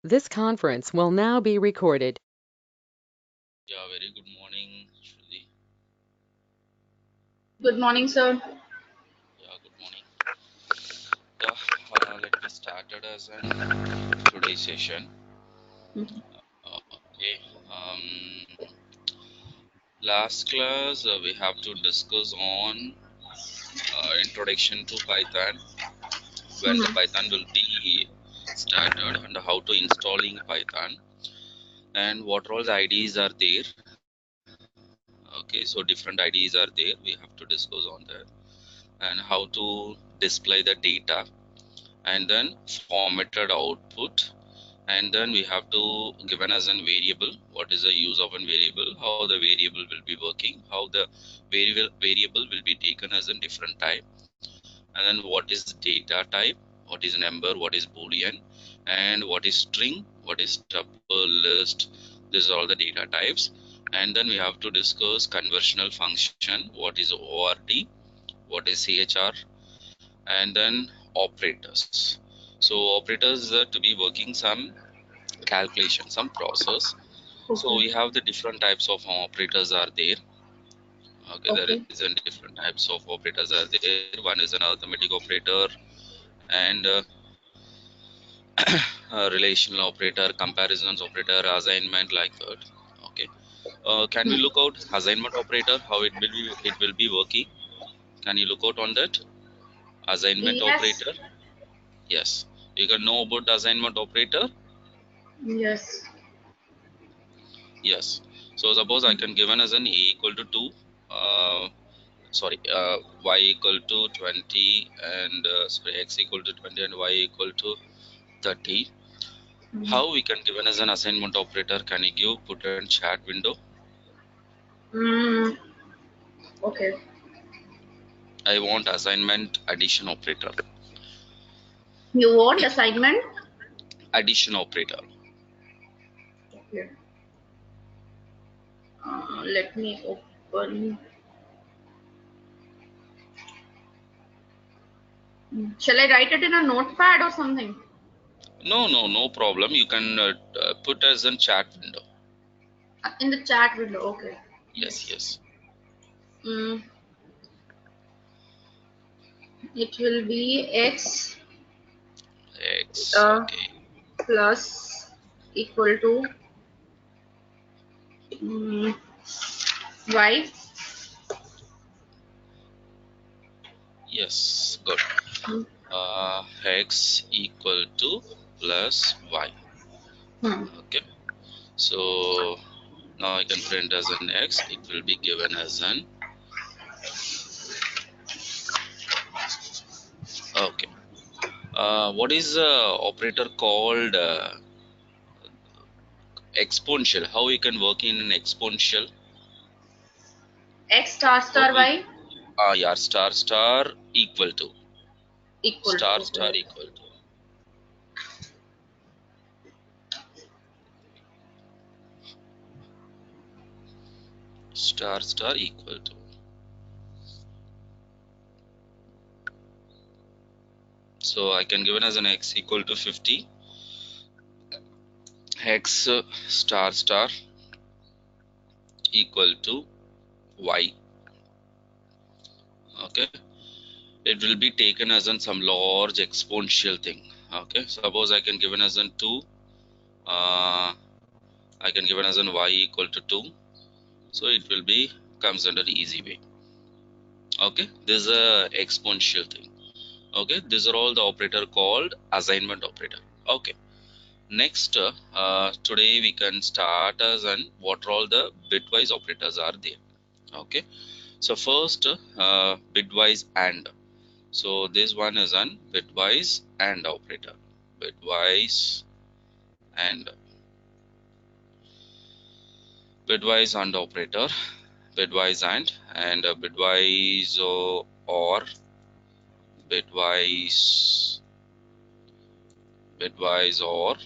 This conference will now be recorded. Yeah, very good morning, Shruti. Good morning, sir. Yeah, good morning. Let me start it as an today's session. Okay. Last class we have to discuss on introduction to Python, when the Python will be started and how to installing Python and what all the IDs are there. Okay, so different IDs are there. We have to discuss on that and how to display the data and then formatted output, and then we have to given as an variable what is the use of a variable, how the variable will be working, how the variable will be taken as a different type, and then what is data type, what is number, what is boolean, and what is string, what is tuple, list. These are all the data types. And then we have to discuss conversational function, what is ORD, what is CHR, and then operators. So operators to be working some calculation, some process. So Okay. we have the different types of operators are there. Okay, there Okay. is a different types of operators are there. One is an arithmetic operator and relational operator, comparisons operator, assignment, like that. Okay. Can we look out assignment operator, how it will be working? Can you look out on that assignment Yes. operator? Yes, you can know about assignment operator. Yes. Yes. So suppose I can given as an a equal to 2, y equal to 20, and x equal to 20 and y equal to 30. How we can given as an assignment operator? Can you give put in chat window? Mm, okay. I want assignment addition operator. You want assignment? Addition operator. Okay. Let me open. Shall I write it in a notepad or something? No problem. You can put as in chat window. In the chat window. Okay. Yes, Yes. yes. Mm, it will be x X. Okay. plus equal to mm, y. Yes, good. Mm, X equal to plus y. hmm. Okay. So now I can print as an x. It will be given as an okay. What is the operator called exponential? How we can work in an exponential? X star What star we y yeah, star equal to equal to. star Okay. equal to star equal to. So I can given as an x equal to 50, x star equal to y. Okay, it will be taken as in some large exponential thing. Okay, suppose I can given as in 2, I can given as in y equal to 2, so it will be comes under easy way. Okay, this is a exponential thing. Okay, these are all the operator called assignment operator. Okay, next today we can start as an what all the bitwise operators are there. Okay, so first bitwise and. So this one is an bitwise and operator. Bitwise and bitwise and operator. Bitwise and bitwise or bitwise bitwise or.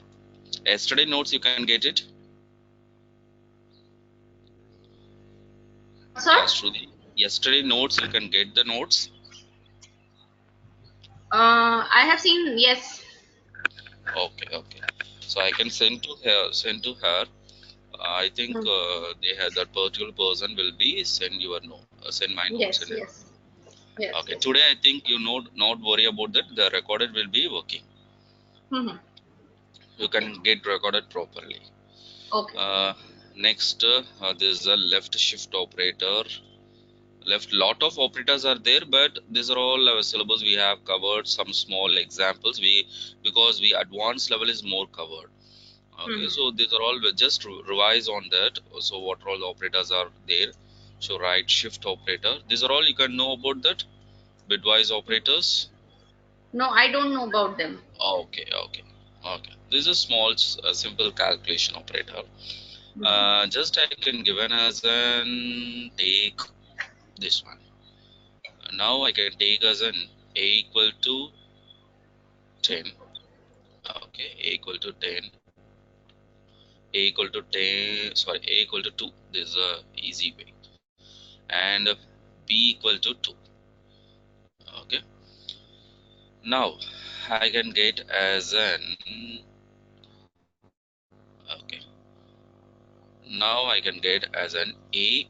Yesterday notes you can get it. What, sir? Yes, Shruti. Yesterday notes you can get the notes. I have seen, yes. Okay. So I can send to her. I think they have that particular person will be send your note, send my notes Yes, and yes, everything. yes, Okay, yes. today I think you not worry about that. The recorded will be working. Mm-hmm. You Okay, can get recorded properly. okay. Next, there's a left shift operator. Left lot of operators are there, but these are all our syllabus. We have covered some small examples. Because we advanced level is more covered. Okay, Mm-hmm. so these are all just revise on that. So what all operators are there? So right shift operator. These are all you can know about that. Bitwise operators. No, I don't know about them. Okay, okay, okay. This is a small, simple calculation operator. Mm-hmm. Just I can given as an take this one. Now I can take as an a equal to 10. Okay, a equal to 10. A equal to 10. Sorry, a equal to 2. This is a easy way. And b equal to 2. Okay. Now I can get as an okay. Now I can get as an a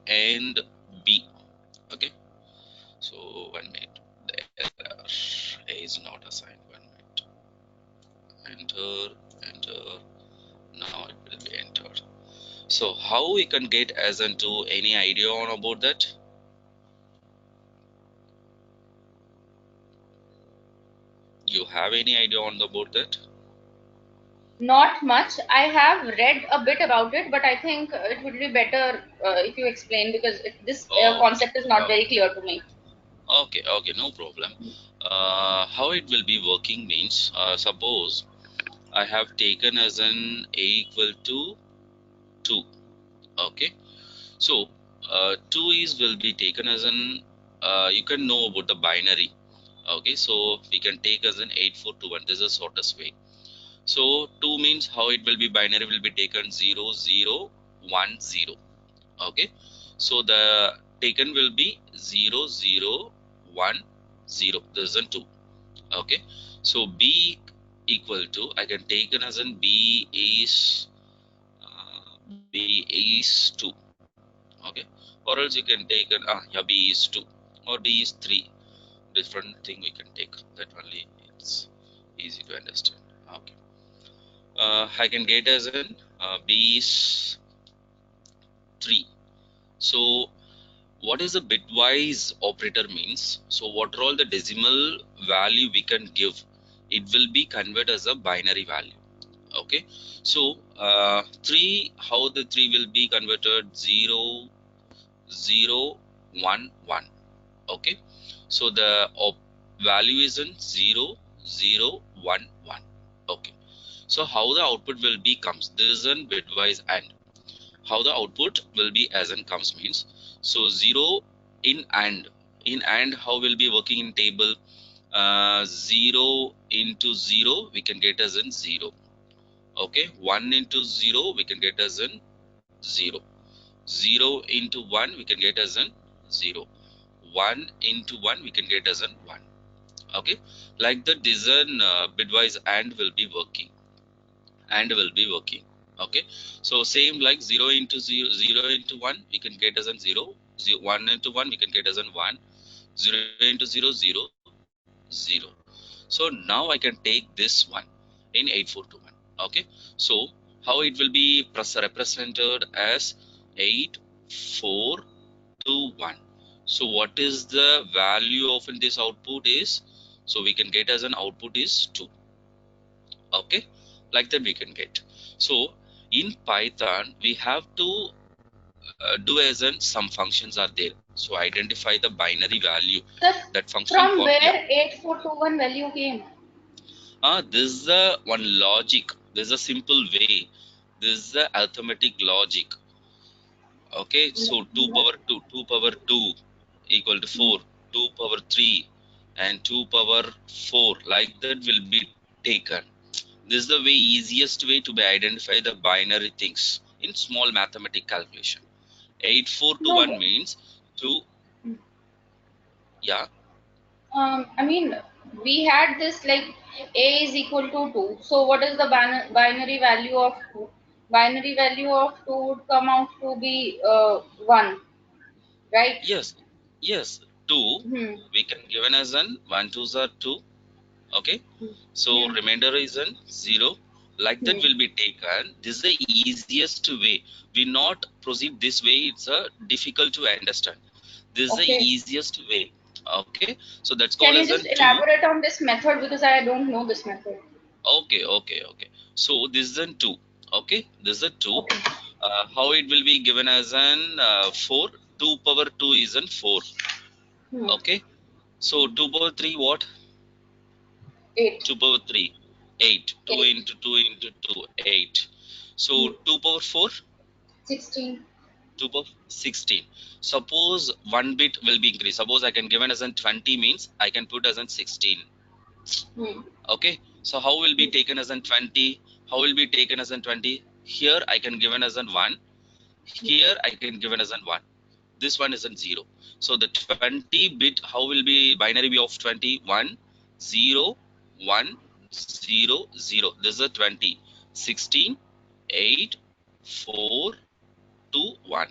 and b. Okay. So 1 minute. There. A is not assigned. 1 minute. Enter, enter. Now it will be entered. So how we can get as into any idea on about that? You have any idea on about that? Not much. I have read a bit about it, but I think it would be better if you explain because this Okay, concept is not very okay, clear to me. okay, okay, no problem. How it will be working means, suppose I have taken as an a equal to 2. Okay, so 2 is will be taken as an you can know about the binary. Okay, so we can take as an 8421. This is the shortest way. So 2 means how it will be binary will be taken 0010. Okay, so the taken will be 0010. This is a 2. Okay, so b equal to I can take it as in b is b is 2. Okay, or else you can take an yeah, b is 2 or b is 3. Different thing we can take that only. It's easy to understand. Okay, I can get as in b is 3. So what is a bitwise operator means? So what are all the decimal value we can give? It will be converted as a binary value. Okay, so 3, how the 3 will be converted? 0 0 1 1. Okay, so the value is in 0 0 1 1. Okay, so how the output will be comes, this is in bitwise and how the output will be as in comes means, so 0 in and how will be working in table, 0 into 0 we can get as in 0. Okay, 1 into 0 we can get as in 0. 0 into 1 we can get as in 0. 1 into 1 we can get as in 1. Okay, like the design bitwise and will be working. Okay, so same like 0 into 0, 0 into 1 we can get as in 0, 1 into 1 we can get as in 1, 0 into 0 0 0. So now I can take this one in 8421. Okay, so how it will be represented as 8421. So what is the value of in this output is, so we can get as an output is 2. Okay, like that we can get. So in Python we have to do as in some functions are there, so identify the binary value. Sir, That function from called, yeah, where 8421 value came? this is the one logic. This is a simple way. This is the arithmetic logic. Okay, so 2 power 2, 2 power 2 equal to 4, 2 power 3 and 2 power 4, like that will be taken. This is the way easiest way to be identify the binary things in small mathematical calculation. 8421 No, means 2. Yeah. I mean, we had this like a is equal to 2. So what is the binary value of 2? Binary value of 2 would come out to be 1, right? Yes, yes, 2 Hmm. we can given as an 1 2s are 2. Okay, so Hmm. remainder is an 0. Like that Hmm. will be taken. This is the easiest way. We not proceed this way. It's difficult to understand. This is the Okay. easiest way. Okay, so that's called Can you as just an 2. elaborate on this method because I don't know this method. Okay. So this is an 2. Okay, this is a 2. Okay. How it will be given as an 4. 2 power 2 is an 4. Hmm. Okay, so 2 power 3 what? 8. 2 power 3, 8. 2 8. into 2 into 2, 8. Hmm. So 2 power 4, 16. 2 power 16. Suppose one bit will be increased. Suppose I can given as an 20 means I can put as an 16. Hmm. Okay, so how will be Hmm. taken as an 20? How will be taken as an 20? Here I can given as an 1. Here I can given as an 1. This one is an 0. So the 20 bit, how will be binary be of 20? 1 0 1 0 0. This is a 20. 16 8 4 2 1.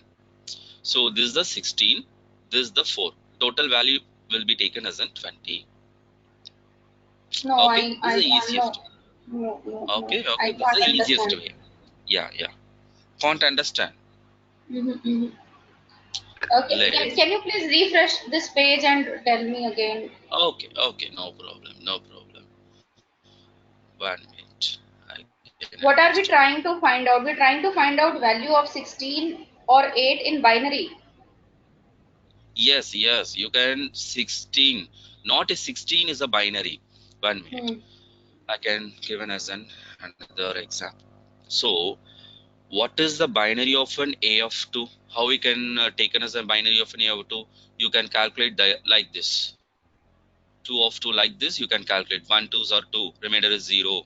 So this is the 16, this is the 4. Total value will be taken as an 20. No, Okay, this is the I can't. No. easiest. No. Okay, I this is can't the easiest understand. way. Yeah. Can't understand. Mm-hmm. Okay. Let Can you please refresh this page and tell me again? okay, no problem, no problem. 1 minute. I can What are we understand. trying to find out? We're trying to find out value of 16 or 8 in binary. Yes, you can 16. Not a 16 is a binary. 1 minute. Hmm. I can given as an another example. So what is the binary of an a of 2? How we can taken as a binary of an a of 2? You can calculate like this. 2 of 2 like this. You can calculate 1 2s are 2. Remainder is 0.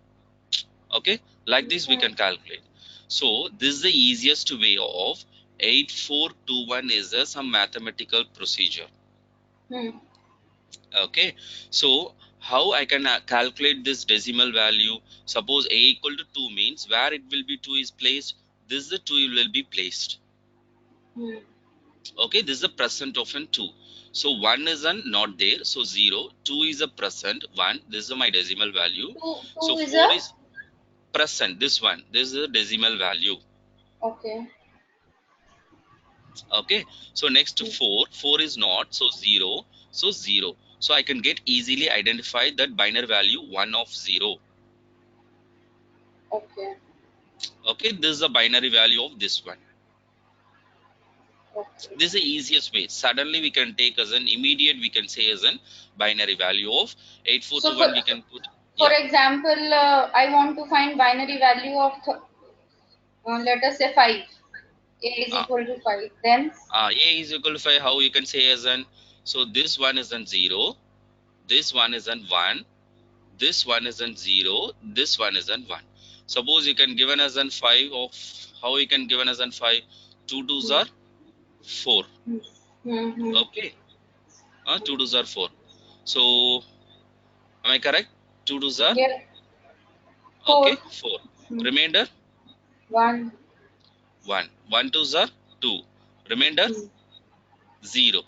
Okay, like this we Hmm. can calculate. So this is the easiest way of 8421 is some mathematical procedure. Hmm. Okay, so how I can calculate this decimal value? Suppose a equal to 2 means where it will be 2 is placed, this is the 2 will be placed. Hmm. Okay, this is the present of an 2. So 1 is an not there, so 0. 2 is a present, 1, this is my decimal value. So Two is a 4 is present, this one, this is a decimal value. okay. Okay, so next Hmm. 4 is not, so 0, so 0. So I can get easily identify that binary value 1 of 0. Okay. Okay, this is the binary value of this one. Okay. This is the easiest way. Suddenly we can take as an immediate, we can say as an binary value of So 8421 we can put. for Yeah, example, I want to find binary value of let us say 5. A is uh, equal to 5. Then a is equal to 5, how you can say as an, so this one is an 0, this one is an 1, this one is an 0, this one is an 1. Suppose you can given as an 5 of, how you can given as an 5, 2 twos hmm. are 4. Hmm. Hmm. Hmm. Okay, 2 twos are 4. So am I correct? 2 twos are Yeah. 4. okay 4. Hmm. Remainder 1. 1. 1 twos are 2. Remainder Hmm. 0.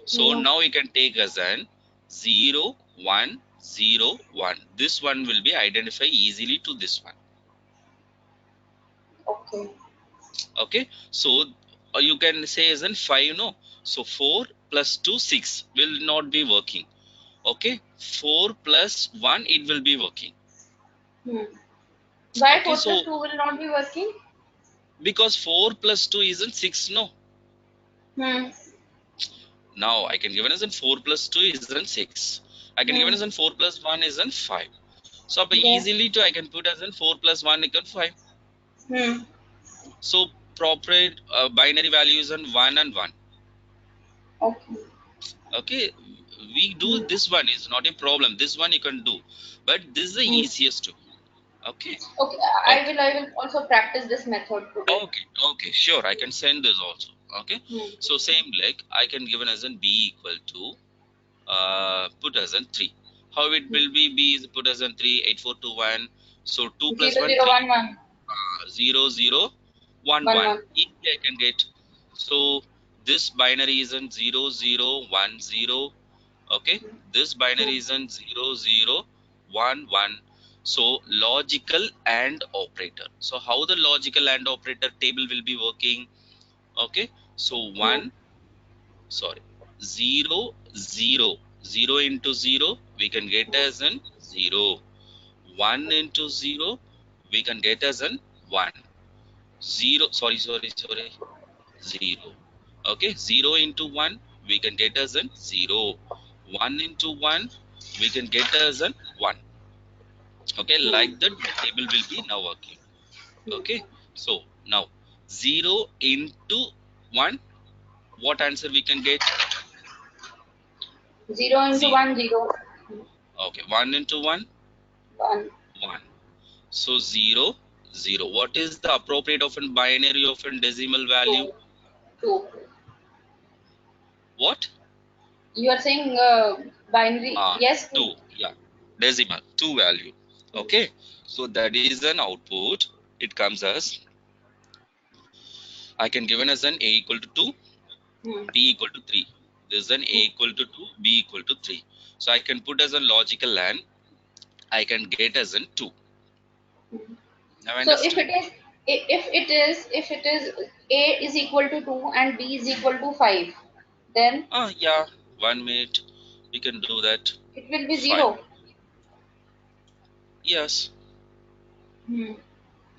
So No. now we can take as an 0 1 0 1. This one will be identified easily to this one. Okay. Okay, so you can say as in 5, no, so 4 plus 2 6 will not be working. Okay, 4 plus 1 it will be working. Hmm. Why Okay, 4 plus so 2 will not be working? because 4 plus 2 isn't 6, no. Hmm. Now I can given as in 4 plus 2 isn't 6. I can given Hmm. as in 4 plus 1 isn't 5. So Okay. easily to I can put as in 4 plus 1 equal 5. Hmm. So proper binary values in 1 and 1. Okay. Okay, we do Hmm. this one is not a problem. This one you can do, but this is the Hmm. easiest way. Okay, Okay. okay, I will also practice this method today. okay. Sure, I can send this also. Okay, Hmm. so same like I can given as in b equal to put as in 3. How it will be? B is put as an 3, 8, 4, 2, 1. So 2 plus 0 1, 0 3. 1 1 0, 0, 1, 1 1. 1. Easily I can get. So this binary is in 0, 0, 1, 0. Okay. This binary is in 0, 0, 1, 1. So logical and operator. So how the logical and operator table will be working? Okay. So 1, sorry, 0, 0. 0 into 0 we can get as in 0. 1 into 0 we can get as an 1. 0, sorry, 0. Okay, 0 into 1 we can get as an 0. 1 into 1 we can get as an 1. Okay, like that the table will be now working. Okay, so now 0 into 1, what answer we can get? 0 into 0. 1 0 Okay, 1 into 1, 1 1. So 0, 0. What is the appropriate of a binary of a decimal value? 2 2. What? You are saying binary, yes, 2. 2. Yeah, decimal 2 value. Okay, so that is an output. It comes as, I can given as an a equal to 2, Hmm. b equal to 3. This is an a equal to 2, b equal to 3. So I can put as a logical and I can get as an 2. Now So if understand? it is if it is a is equal to 2 and b is equal to 5, then Yeah, 1 minute. We can do that. it will be Fine. 0. Yes. Hmm.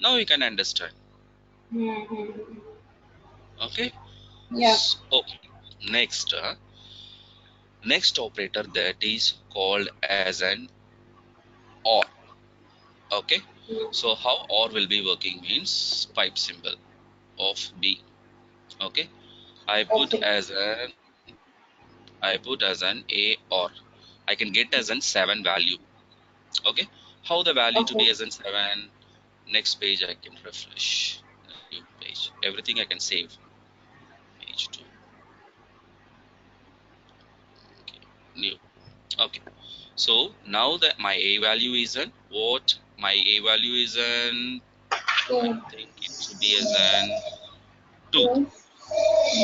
Now we can understand. Hmm. Hmm. Okay. Yeah. Okay. Next, next operator that is called as an OR. Okay. Hmm. So how OR will be working means pipe symbol of B. Okay. I put Okay. as an A or I can get as an 7 value. Okay. How the value to Okay. be as in 7? Next page I can refresh. New page. Everything I can save. Page 2. Okay. New. Okay. So now that my A value is an what? My A value is an, I 2 think it should be as an 2. 2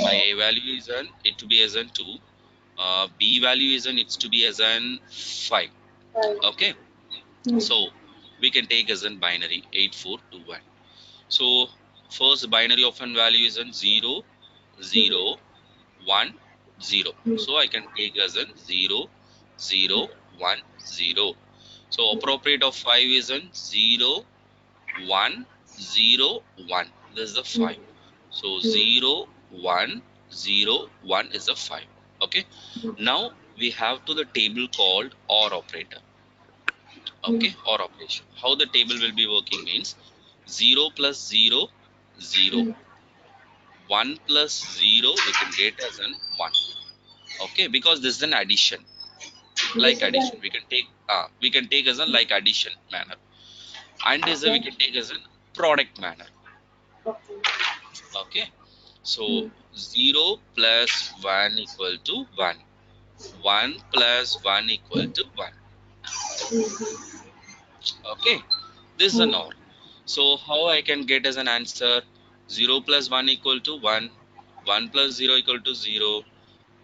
My A value is an, it to be as an 2. B value is an, it's to be as an 5. 5. Okay. Hmm. So we can take as an binary 8421. So first binary of an value is an 0, Hmm. 0, 1, 0. Hmm. So I can take as an 0, 0, 1, 0. So appropriate of 5 is an 0, 1, 0, 1. This is the Hmm. 5. So Hmm. 0, 1, 0, 1 is the 5. Okay. Now we have to the table called OR operator. Hmm. Okay, OR operation. How the table will be working means 0 plus 0, 0. Hmm. 1 plus 0 we can get as an 1. Okay, because this is an addition. This Like is an addition. We can take as a like addition manner. And is a we okay. can take as a product manner. Okay. Okay. So Hmm. 0 plus 1 equal to 1. 1 plus 1 equal to 1. Hmm. Okay. This is an Hmm. OR. So how I can get as an answer? 0 plus 1 equal to 1. 1 plus 0 equal to 0.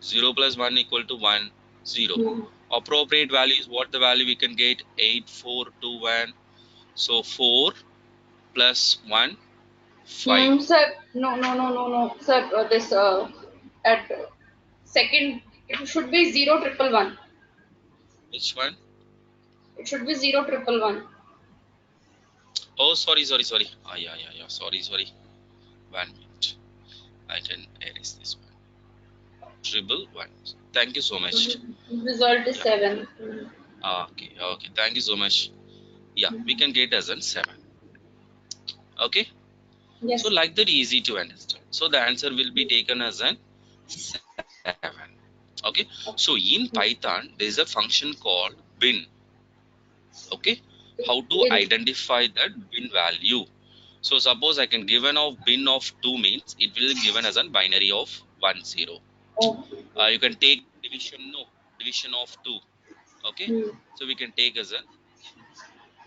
0 plus 1 equal to 1. 0. Hmm. Appropriate value is what the value we can get? 8421. So 4 plus 1, 5. Sir, no, no, no, no, no, sir. This at second, it should be 0 triple 1. Which one? It should be 0 triple 1. Oh, sorry. Yeah. Sorry. 1 minute. I can erase this one. Triple 1. Thank you so much. Result is Yeah. 7. Okay. Thank you so much. Yeah, we can get as an 7. Okay. So Yes. like that easy to understand. So the answer will be taken as an 7. Okay. So in Python, there is a function called bin. Okay. How to In identify that bin value. So suppose I can given of bin of 2 means it will be given as a binary of 1 0. okay. You can take division, no, division of 2. Okay, so we can take as a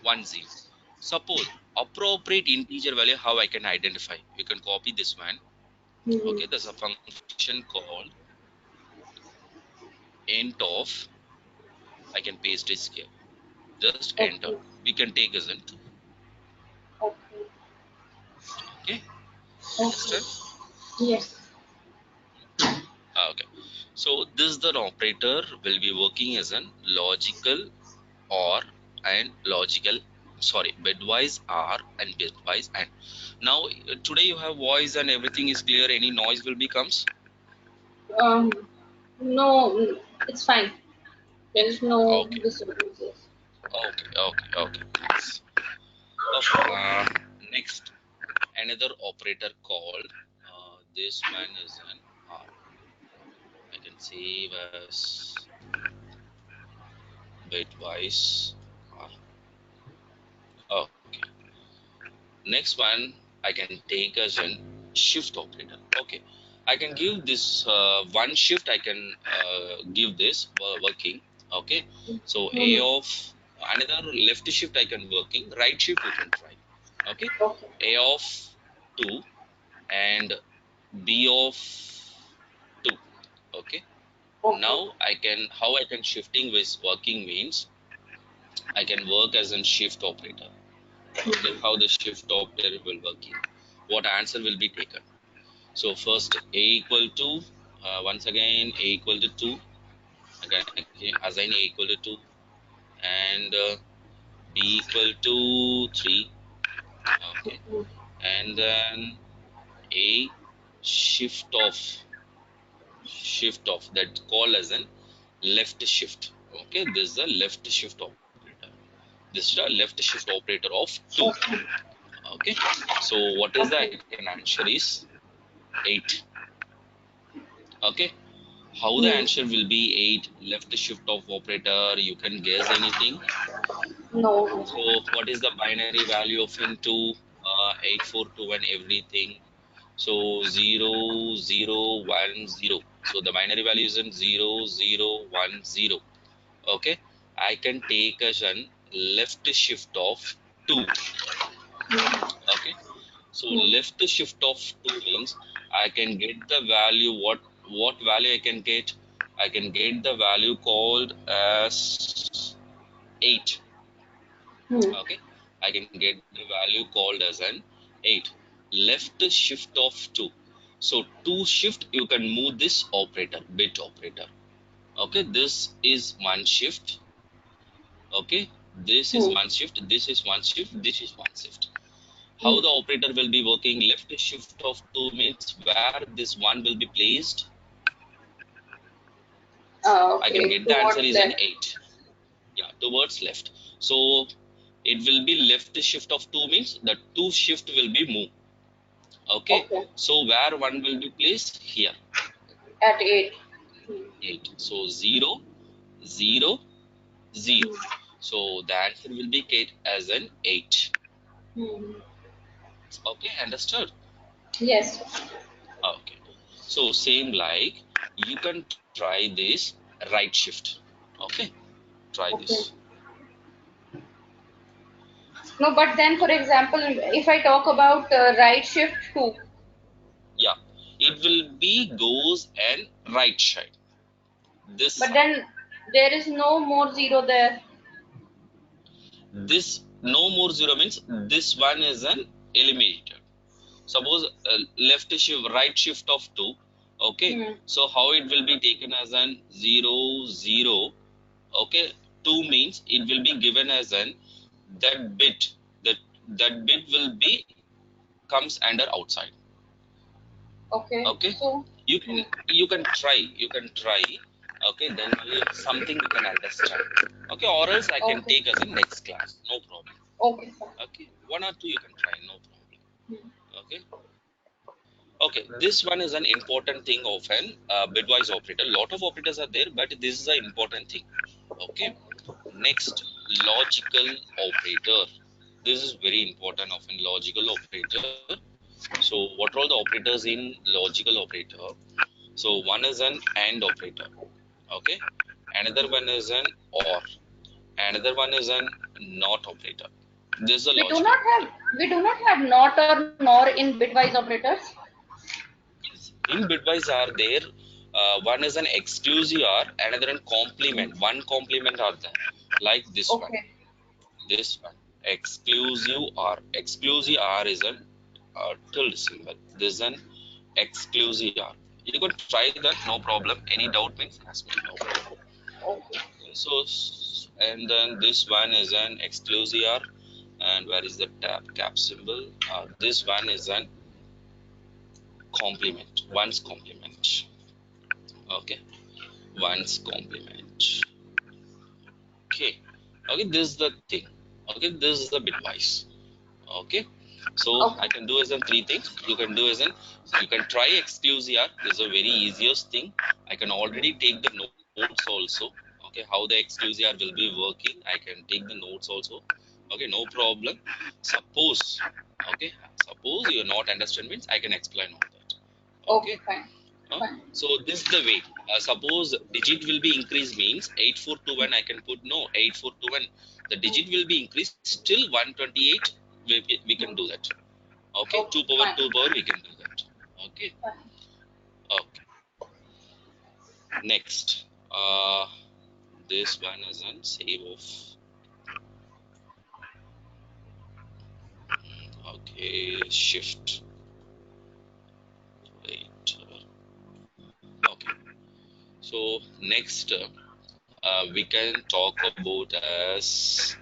1 0. Suppose appropriate integer value, how I can identify? We can copy this one. Okay, there's a function called int of, I can paste this here. Just enter. Okay. We can take as in. Okay. Okay, Okay. understand? Yes. Okay, so this the operator will be working as an logical or and logical, sorry, bitwise or and bitwise and. Now today you have voice and everything is clear. Any noise will be comes. No, it's fine. There It's is no okay. disturbances. Okay. Nice. Okay. Next, another operator called. This one is an R. I can save as bitwise R. Okay. Next one I can take as an shift operator. Okay. I can give this one shift. I can give this working. Okay. So A Mm-hmm. of another left shift I can working. Right shift we can try. Okay. Okay. A of 2 and B of 2. Okay. Okay. Now I can, how I can shifting with working means I can work as a shift operator. Okay, how the shift operator will working, what answer will be taken. So first a equal to once again a equal to 2, again assign a equal to 2 and b equal to 3. Okay, and then a shift of that call as an left shift. Okay, this is a left shift operator. This is a left shift operator of 2. Okay. Okay, so what is the Okay. I can answer is 8. Okay, how the Hmm. answer will be 8 left shift of operator, you can guess anything? No. No. So what is the binary value of into 842 and everything? So 0010. So the binary value is in 0010. Okay, I can take as an left shift of 2. Okay, so Hmm. left shift of 2 means I can get the value. What value I can get? I can get the value called as 8. Hmm. Okay, I can get the value called as an 8. Left shift of 2. So 2 shift you can move this operator, bit operator. Okay, this is one shift. Okay, this is Hmm. one shift, this is one shift, this is one shift. Hmm. How the operator will be working? Left shift of 2 means where this one will be placed. I can Okay. get the answer Towards is an left. 8. Yeah, towards left. So it will be left shift of 2 means the 2 shift will be moved. Okay, Okay. so where one will be placed? Here, At 8. 8. So 0 0 0. Hmm. So the answer will be get as an 8. Hmm. Okay, understood? Yes. Okay, so same like you can try this right shift. Okay, try this. Okay. No, but then, for example, if I talk about right shift 2, Yeah, it will be goes and right side, this but side. then there is no more zero there. This no more 0 means this one is an eliminated. Suppose left shift right shift of 2. Okay, Hmm. so how it will be taken as an 0 0. Okay, 2 means it will be given as an that bit, that that bit will be comes under outside. Okay. Okay, So, you hmm. can try. Okay, then only something you can understand. Okay, or else I can Okay. take as a next class, no problem. Okay, fine. Okay, one or two you can try, no problem. Hmm. Okay, okay, this one is an important thing of an bitwise operator. Lot of operators are there, but this is an important thing. Okay, next, logical operator. This is very important of a logical operator. So what are all the operators in logical operator? So one is an AND operator. Okay, another one is an or, another one is an not operator. This is a We do logical not have operator. not or nor in bitwise operators. In Bitwise are there, one is an exclusive or, another an complement. One complement are there, like this one. Okay. This one, exclusive R is a tilde symbol. This is an exclusive R. You can try that, no problem. Any doubt means ask me, no problem. Okay. So, and then this one is an exclusive R, and where is the cap symbol? This one is an complement, one's complement. Okay, one's complement. Okay, okay, this is the thing. Okay, this is the bitwise. Okay, so Okay. I can do as in three things. You can do as in, so you can try exclusive. This is a very easiest thing. I can already take the notes also. Okay, how the exclusive will be working, I can take the notes also. Okay, no problem. Suppose, okay, suppose you are not understand means I can explain all that. Okay, Okay. Fine. Fine. so this is the way. Suppose digit will be increased means 8421. I can put no 8421. The digit will be increased till 128. We can do that. Okay, Okay. 2 power Fine. 2 power we can do that. Okay, Fine. okay. Next, this one is on save off. Okay, shift. Wait. Okay. So next, we can talk about as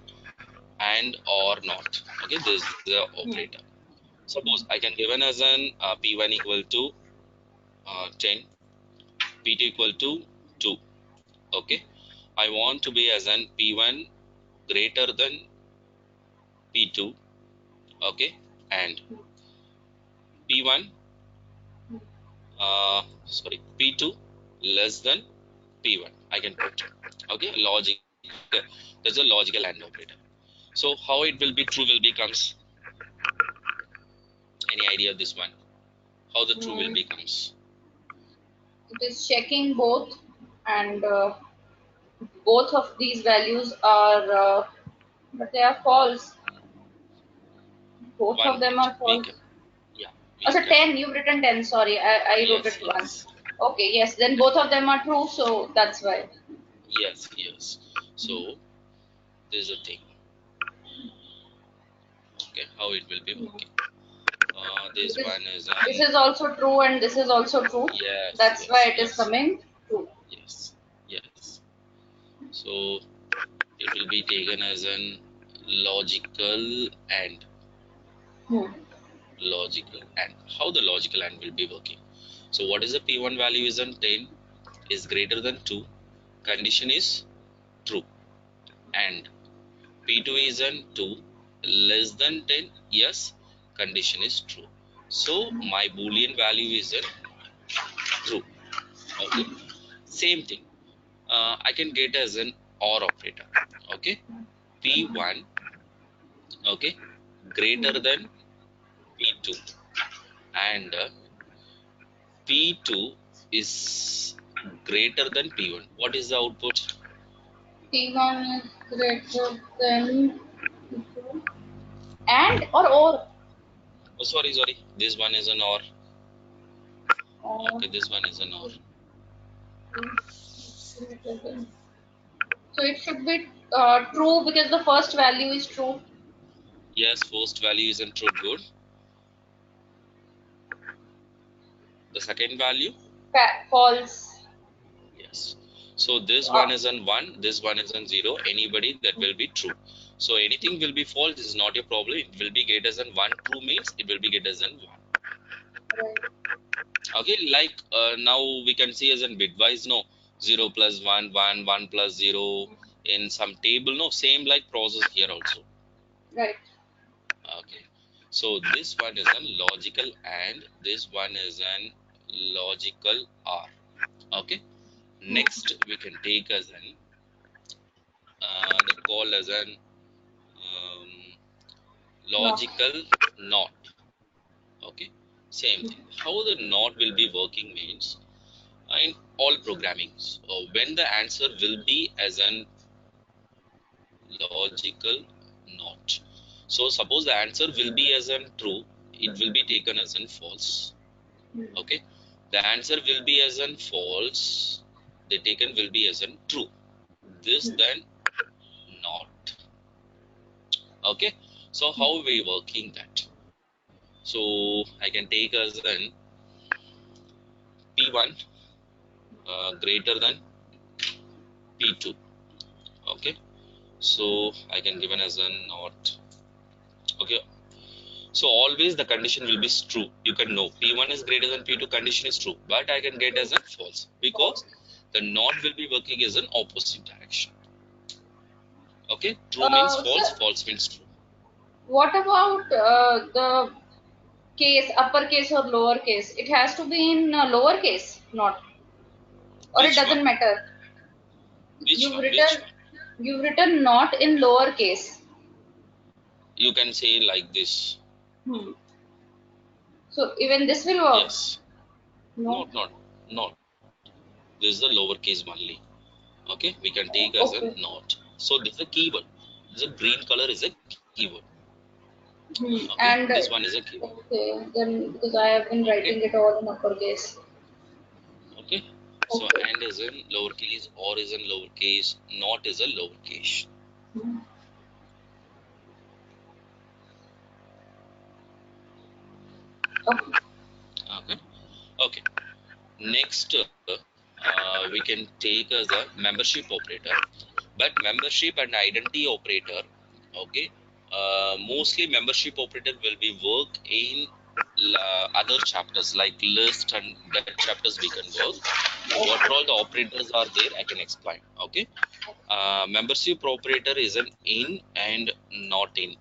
and or not. Okay, this is the operator. Suppose I can given as an P1 equal to 10, P2 equal to 2. Okay, I want to be as an P1 greater than P2. Okay, and P1 P2 less than P1. I can put. Okay, logic. There's a logical AND operator. So how it will be true will becomes, any idea of this one? How the true will Mm, becomes? it is checking both, and both of these values are, but they are false. Both One of them minute. are We false. can, yeah, Oh, we so can. 10. You've written 10. Sorry, I wrote Yes, it once. yes, Okay. Yes. Then both of them are true. So that's why. yes, yes. So this is the thing. Okay, how it will be working. This Because one is this an, is also true and this is also true. yes, That's why yes, it is yes, coming true. yes, yes. So it will be taken as an logical and, Hmm. logical and. How the logical and will be working? So what is the P1 value is an 10 is greater than 2. Condition is true, and P2 is an 2 less than 10. Yes, condition is true. So my boolean value is a true. Okay, same thing. I can get as an or operator. Okay, P1, okay, greater than P2, and P2 is greater than P1. What is the output? P1 is greater than and or Oh, sorry, sorry. This one is an or. or Okay, this one is an or. greater than. So it should be true because the first value is true. Yes, first value is an true. Good. The second value. False. Yes. So this Uh, one is on 1, this one is on 0. Anybody that will be true. So anything will be false is not a problem. It will be greater than 1. True means it will be greater than 1. right. Okay, like now we can see as in bitwise, no, 0 plus 1, 1, 1 plus 0 in some table, no, same like process here also. Right. Okay. So this one is an logical and this one is an logical or. Okay. Next we can take as an that called as an um, Not. logical not. Okay, same thing. How the not will be working means, in all programming. So when the answer will be as an logical not. So suppose the answer will be as an true, it will be taken as an false. Okay, the answer will be as an false, the taken will be as an true. This then not. Okay, so how we working that? So I can take as an P1 greater than P2. Okay, so I can given as a not. Okay, so always the condition will be true. You can know P1 is greater than P2 condition is true, but I can get as a false because the not will be working as an opposite direction. Okay, true means false, Sir, false means true. what about the case, uppercase or lowercase? It has to be in lowercase, not, or it Which one? doesn't matter. Which You've one? Which written one? you've written not in lowercase. You can say like this. Hmm. So even this will work. Yes. No. Not. This is the lowercase only. Okay, we can take as a Okay. not. So this is a keyword. This is a green color is a keyword. Hmm. Okay, And this one is a keyword. okay, then because I have been Okay, writing it all in uppercase. okay. So Okay. and is in lowercase, or is in lowercase, not is a lowercase. Hmm. Okay. Okay, okay. Next, we can take as a membership operator, but membership and identity operator. Okay, mostly membership operator will be work in other chapters like list and that chapters we can work. What all the operators are there, I can explain. Okay, membership operator is an in and not in.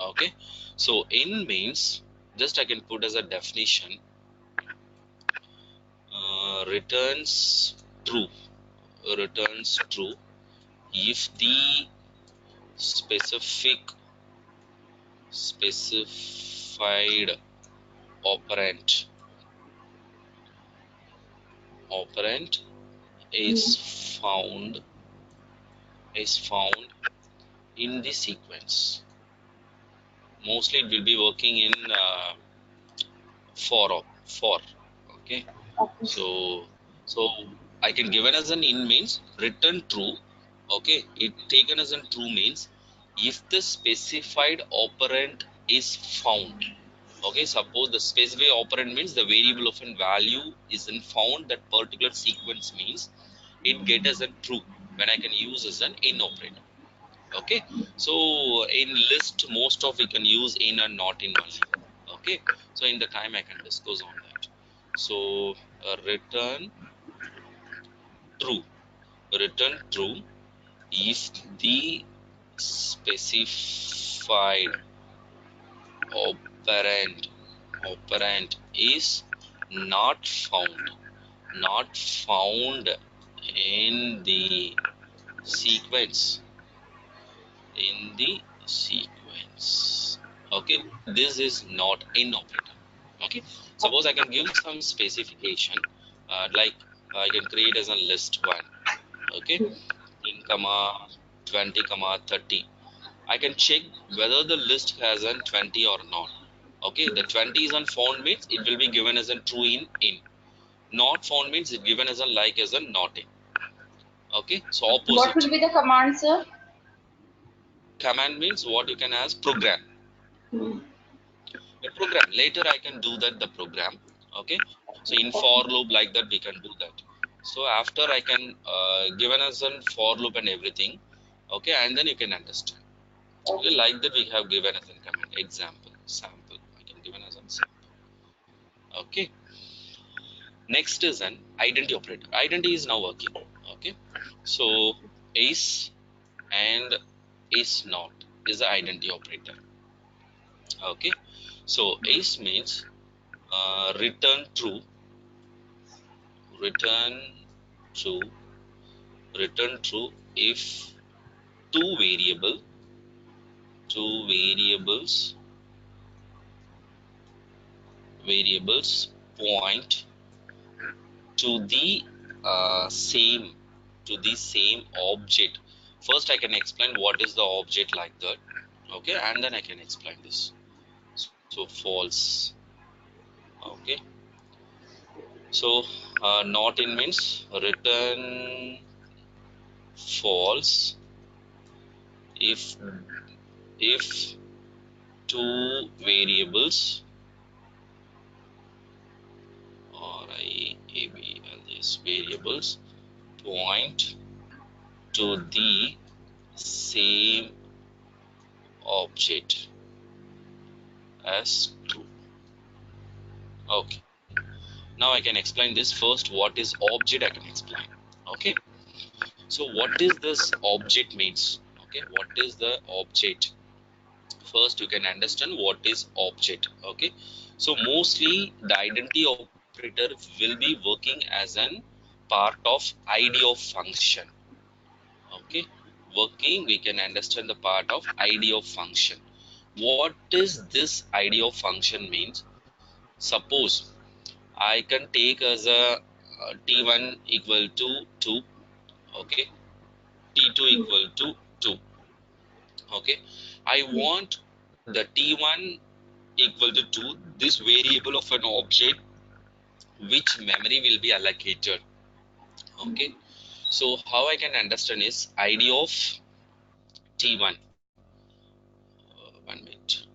Okay, so in means just I can put as a definition, returns true, returns true if the specified operand Hmm. found is found in the sequence. Mostly it will be working in for. Okay, Okay. so so I can given as an in means return true. Okay, it taken as a true means if the specified operand is found. Okay, suppose the specified operand means the variable of a value is in found, that particular sequence means it get as a true when I can use as an in operator. Okay, so in list most of we can use in and not in only. Okay, so in the time I can discuss on that. So return true, return true if the specified operand operand is not found, not found in the sequence, in the sequence. Okay, this is not in operator. Okay, suppose I can give some specification, like I can create as a list one. Okay, in comma 20 comma 30, I can check whether the list has an 20 or not. Okay, the 20 is unfound means it will be given as a true in. Not found means it given as a like as a not in. Okay, so What opposite. will be the command, sir? Command means what you can ask program. Hmm. The program later I can do that the program. Okay, so in for loop like that we can do that. So after I can given as a for loop and everything. Okay, and then you can understand. Okay, like that we have given as a command example sample. I can given as a sample. Okay, next is an identity operator. Identity is now working. Okay, so is and is not is the identity operator. Okay, so is means return true, return true, return true if two variable, two variables point to the same object. First I can explain what is the object like that, okay, and then I can explain this. So false, okay. So not in means return false if two variables or variables point to the same object as true. Okay, now I can explain this. First, what is object I can explain. Okay, so what is this object means? Okay, what is the object? First you can understand what is object. Okay, so mostly the identity operator will be working as an part of id of function. Okay, working, we can understand the part of id of function. What is this id of function means? Suppose I can take as a t1 equal to 2, okay, t2 equal to 2. Okay, I want the t1 equal to 2, this variable of an object which memory will be allocated. Okay, so how I can understand is id of t1, 1 minute.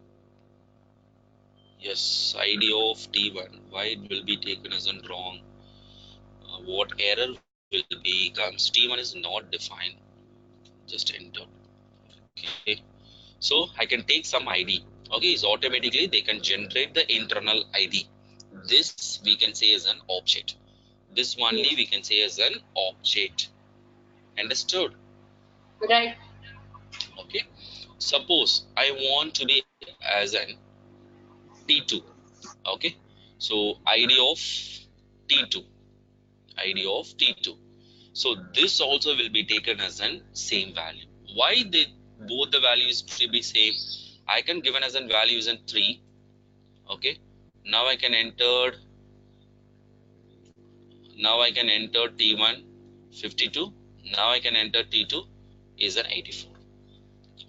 Yes, id of t1, why it will be taken as a wrong, what error will be comes, t1 is not defined, just enter. Okay, so I can take some id. Okay, is automatically they can generate the internal id. This we can say as an object. This only we can say as an object. Understood? Right. Okay, suppose I want to be as an t2. Okay, so id of t2, id of t2. So this also will be taken as an same value. Why they both the values to be same? I can given as an value is in 3. Okay, now I can enter, t1 52. Now I can enter t2 is an 84.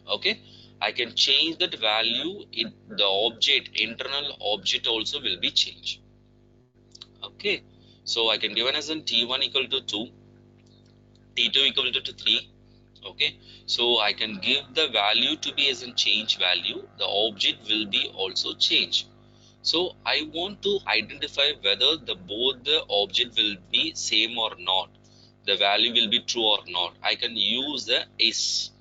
Okay, I can change that value in the object, internal object also will be changed. Okay, so I can given as in t1 equal to 2, t2 equal to 3. Okay, so I can give the value to be as in change value, the object will be also changed. So I want to identify whether the both the object will be same or not, the value will be true or not. I can use the is.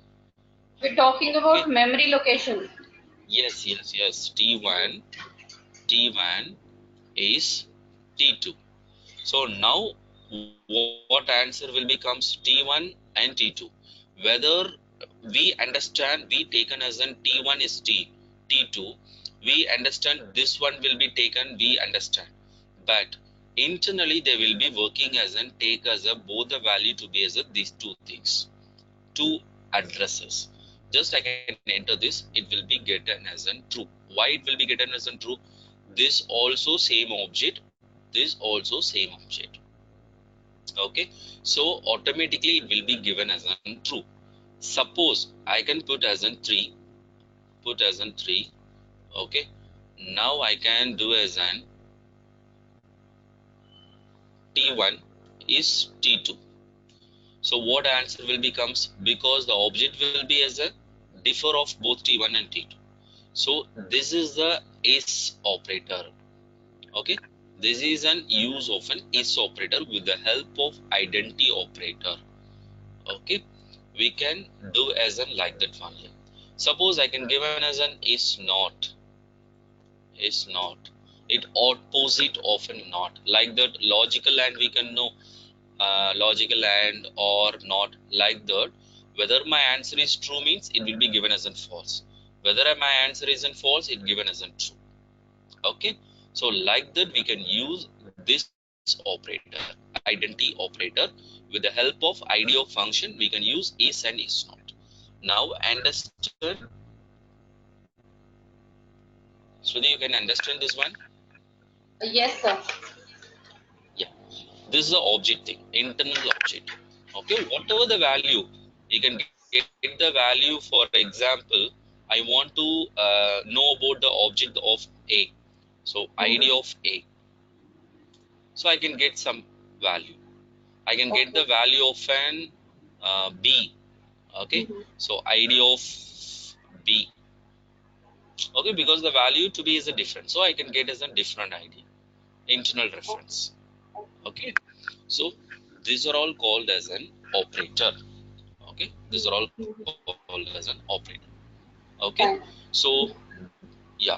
We're talking Okay, about memory location. yes, t1 is t2. So now what answer will becomes t1 and t2. Whether we understand we taken as an t1 is t2, we understand this one will be taken, we understand. But internally they will be working as an take as a both the value to be as a these two things, two addresses. Just I can enter this, it will be getting as an true. Why it will be getting as an true? This also same object, this also same object. Okay, so automatically it will be given as an true. Suppose I can put as an 3, put as an 3. Okay, now I can do as an t1 is t2. So what answer will becomes, because the object will be as a differ of both t1 and t2. So this is the is operator. Okay, this is an use of an is operator with the help of identity operator. Okay, we can do as an like that only. Suppose I can given as an is not, it opposite of a not, like that logical and we can know logical and or not, like that. Whether my answer is true means it will be given as a false, whether my answer is in false it given as a true. Okay, so like that we can use this operator, identity operator, with the help of id of function we can use is and is not. Now understood, Shruti, you can understand this one? Yes, sir. Yeah, This is the object thing, internal object. Okay, whatever the value, you can get the value. For example, I want to know about the object of A, so ID Mm-hmm. of A, so I can get some value. I can get Okay. the value of an B. Okay, Mm-hmm. so ID of B. Okay, because the value to B is a different, so I can get as a different ID, internal reference. Okay, so these are all called as an operator. Okay, these are all called as an operator. Okay, Fine. so yeah,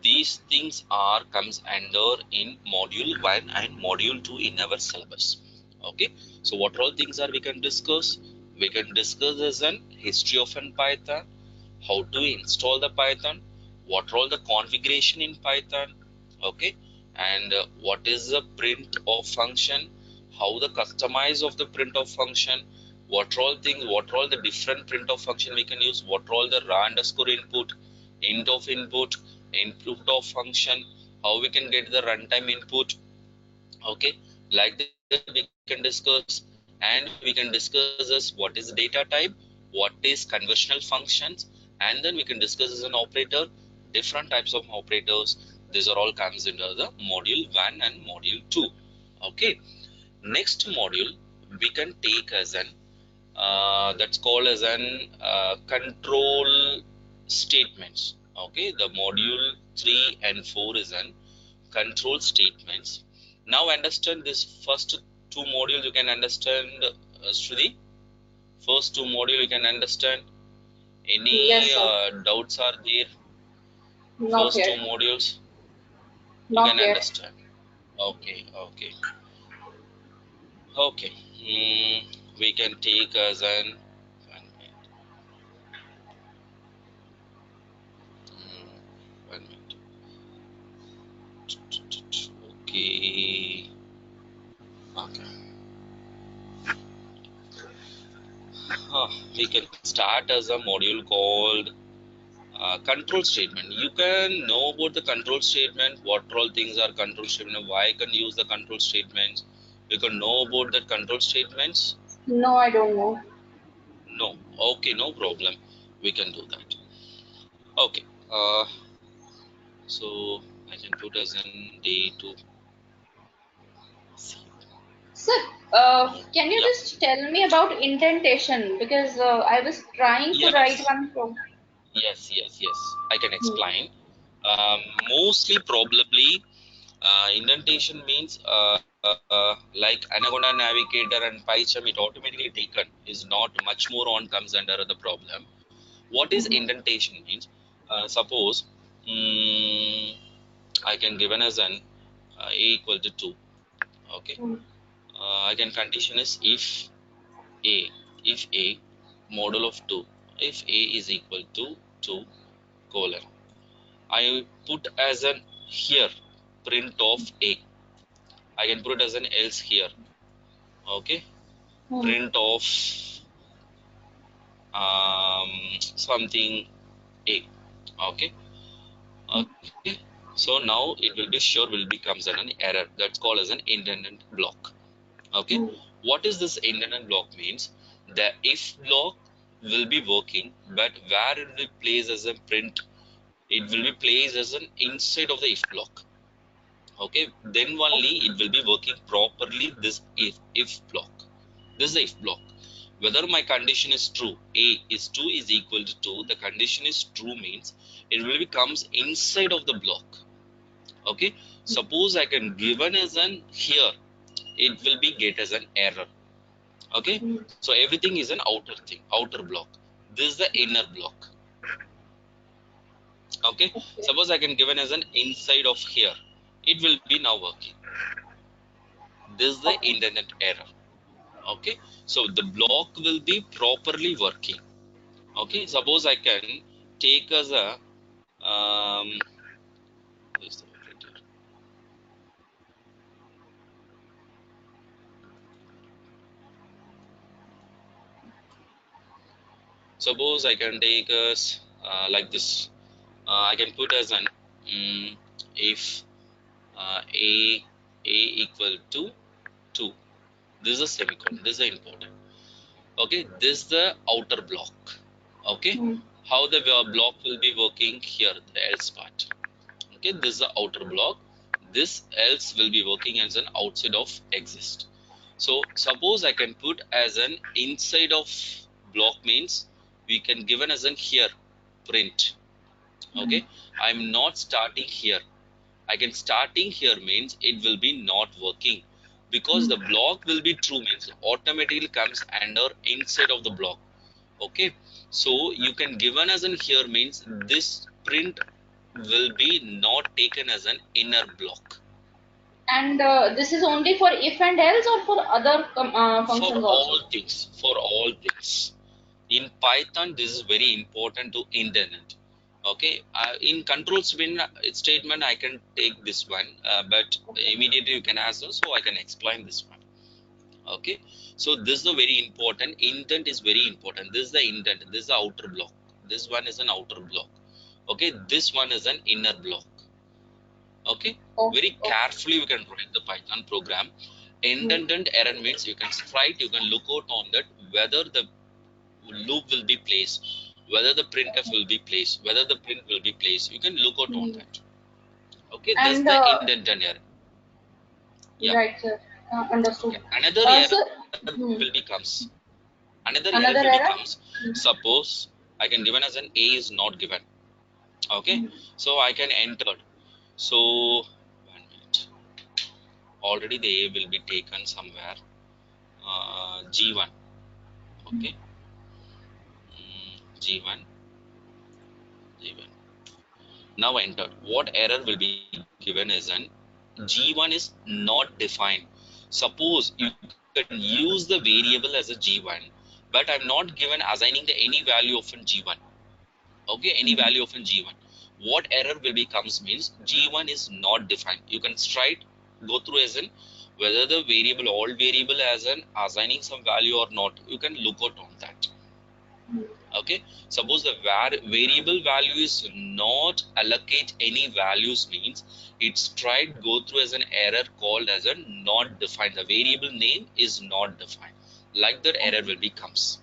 these things are comes under in module 1 and module 2 in our syllabus. Okay, so what all things are we can discuss? We can discuss as an history of an Python, how to install the Python, what all the configuration in Python. Okay, and what is the print of function, how the customize of the print of function, what all things, what all the different print of function we can use, what all the raw underscore input, int of input, input of function, how we can get the runtime input. Okay, like that we can discuss. And we can discuss as what is data type, what is conversational functions, and then we can discuss as an operator, different types of operators. These are all comes under the module 1 and module 2. Okay, next module we can take as an that's called as an control statements. Okay, the module 3 and 4 is an control statements. Now understand this first two modules. You can understand, Shruti. First two module you can understand. Yes, Any sir. doubts are there? Not First two yet. modules you Not can yet. understand. Okay, okay, okay. We can take as an 1 minute. 1 minute. Okay, okay. We can start as a module called control statement. You can know about the control statement, what all things are control statement, why I can use the control statements. You can know about the control statements. No, I don't know. No, okay, no problem. We can do that. Okay, so I can put as an day to see. Sir, can you Yeah, just tell me about indentation? Because I was trying to write yes, one program. yes. I can explain. Mostly, probably, indentation means like Anaconda Navigator and PyCharm, it automatically taken is not much more on comes under the problem. What is Mm-hmm. indentation means? Suppose I can given as an a equal to 2. Okay, I can condition is a if a model of 2, if a is equal to 2 colon, I put as an here print of a. I can put it as an else here. Okay, Mm-hmm. print of something a. Okay, okay. So now it will be sure will becomes an error. That's called as an independent block. Okay, what is this independent block means? The if block will be working, but where it will be placed as a print, it will be placed as an inside of the if block. Okay, then only it will be working properly. This if block, this is the if block. Whether my condition is true, a is 2 is equal to 2, the condition is true means it will becomes inside of the block. Okay, suppose I can given as an here, it will be get as an error. Okay, Mm-hmm. so everything is an outer thing, outer block. This is the inner block. Okay, Okay. suppose I can given as an inside of here, it will be now working. This is the Okay. internet error. Okay, so the block will be properly working. Okay, suppose I can take as a where's the operator? Suppose I can take as like this. I can put as an if a equal to 2, This is a semicolon. This is important. Okay, this is the outer block. Okay, how the block will be working here, the else part. Okay, this is the outer block. This else will be working as an outside of exist. So suppose I can put as an inside of block means we can given as an here print. Okay, I'm not starting here. I can starting here means it will be not working because the block will be true means automatically comes under inside of the block. Okay, so you can given as an here means this print will be not taken as an inner block. And this is only for if and else or for other For functions also? all things, for all things. In Python, this is very important to indent. Okay, in control statement, I can take this one, but immediately you can ask us, so I can explain this one. Okay, so this is a very important. Indent is very important. This is the indent. This is the outer block. This one is an outer block. Okay, this one is an inner block. Okay, Oh, very okay. carefully we can write the Python program. Indent error means you can write, you can look out on that whether the loop will be placed, whether the printf will be placed, whether the print will be placed. You can look out on that. Okay, this is And the indent and error. Yeah. right, sir. Understood. Okay. Another Sir, error will be comes. Another error will be another comes. error? Suppose I can given as an A is not given. Okay, so I can enter. So 1 minute. Already the A will be taken somewhere. G1. Okay, G1, G1. Now enter. What error will be given is an G1 is not defined. Suppose you can use the variable as a G1, but I'm not given assigning the any value of an G1. Okay, any value of an G1. What error will be comes means G1 is not defined. You can straight go through as in whether the variable all variable as an assigning some value or not. You can look out on that. Okay, suppose the variable value is not allocate any values means it's tried go through as an error called as a not defined. The variable name is not defined, like that error will be comes.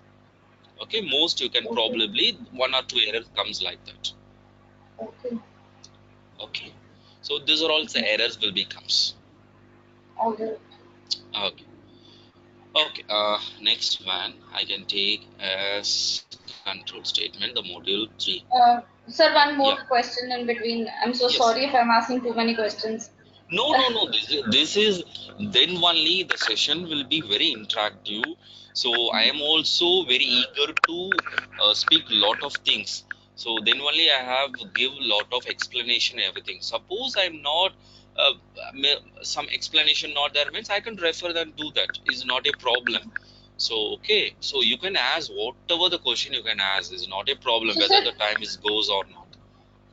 Okay, most you can probably one or two errors comes like that. Okay. Okay, so these are also errors will be comes. Okay. Okay, okay, next one I can take as control statement, the module 3. Sir, one Yeah, more question in between. I'm so yes. sorry if I'm asking too many questions. No, no, no. This is then only the session will be very interactive. So I am also very eager to speak lot of things. So then only I have give lot of explanation everything. Suppose I'm not some explanation not there means I can refer and do that. Is not a problem. So okay. So you can ask whatever the question you can ask is not a problem So, whether sir, the time is goes or not.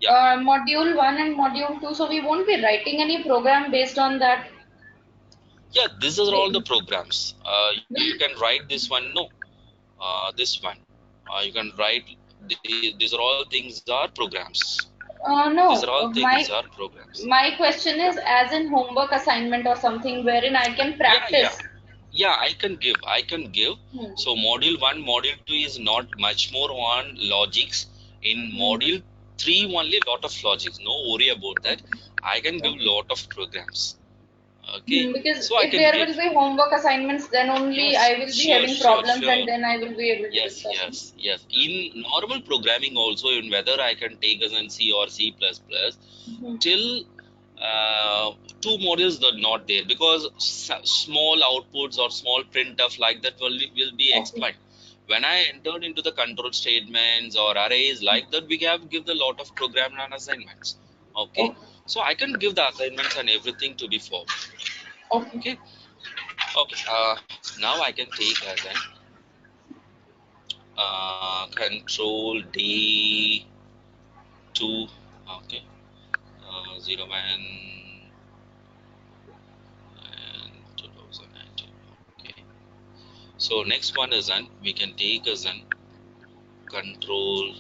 Yeah. module 1 and module 2, so we won't be writing any program based on that. Yeah, these are all the We, programs. You can write this one. No, this one. You can write. These are all things are programs. These are no, all things are programs. my question Yeah, is as in homework assignment or something wherein I can yeah, yeah, practice. yeah. I can give. I can give. Hmm. So module 1, module 2 is not much more on logics. In Hmm. module 3 only lot of logics. No worry about that. Okay. I can give Okay. lot of programs. Okay, Because so I if can there give. will be homework assignments, then only Yes, I will be sure, having sure, problems sure. and then I will be able to Yes, discuss. yes, yes. In normal programming also, in whether I can take as in C or C++, Hmm. till two modules are not there because small outputs or small printf like that will be Okay. explained. When I entered into the control statements or arrays like that, we have give the lot of program and assignments. Okay, Okay. so I can give the assignments and everything to be formed. Okay. Okay, okay. Now I can take as an control D2. Okay, 01 and 2019. Okay, so next one is an we can take as an control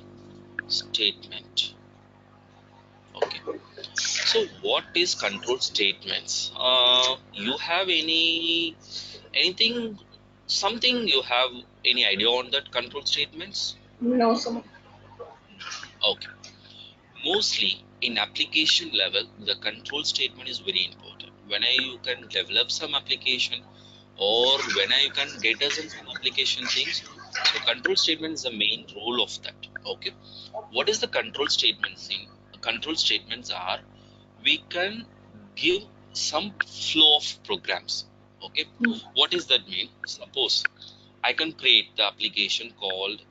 statement. Okay, so what is control statements? You have any Anything, something you have any idea on that control statements? No, sir. Okay. Mostly in application level, the control statement is very important. When you can develop some application or when you can get us in some application things, so control statement is the main role of that. Okay. What is the control statements in? Control statements are we can give some flow of programs. Okay. What does that mean? Suppose I can create the application called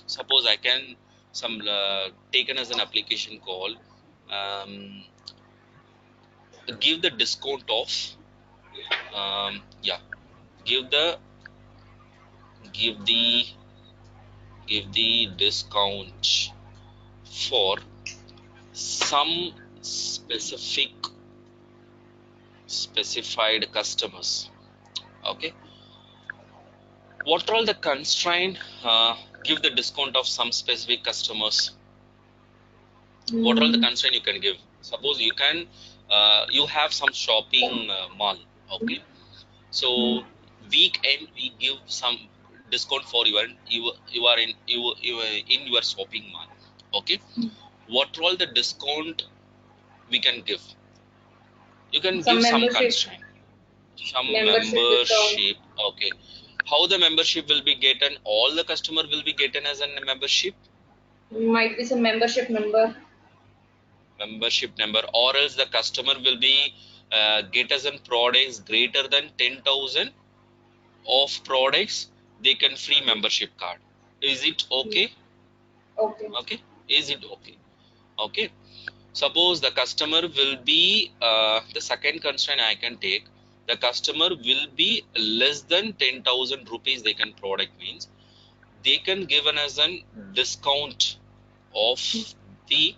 suppose I can some taken as an application called um, give the discount of yeah give the give the give the discount for some specified customers. Okay, what are all the constraint give the discount of some specific customers? What are all the constraint you can give? Suppose you can you have some shopping mall. Okay, so weekend we give some discount for you are in you are in your shopping mall. Okay, what all the discount we can give? You can Some give some membership, constraint, some membership discount. membership. Okay, how the membership will be getting? All the customer will be getting as a membership, Might be some membership number. membership number, or else the customer will be get as in products greater than 10,000 of products, they can free membership card. Is it okay? Okay. Okay, is it okay? Okay, suppose the customer will be the second constraint I can take, the customer will be less than 10,000 rupees they can product, means they can given as an discount of the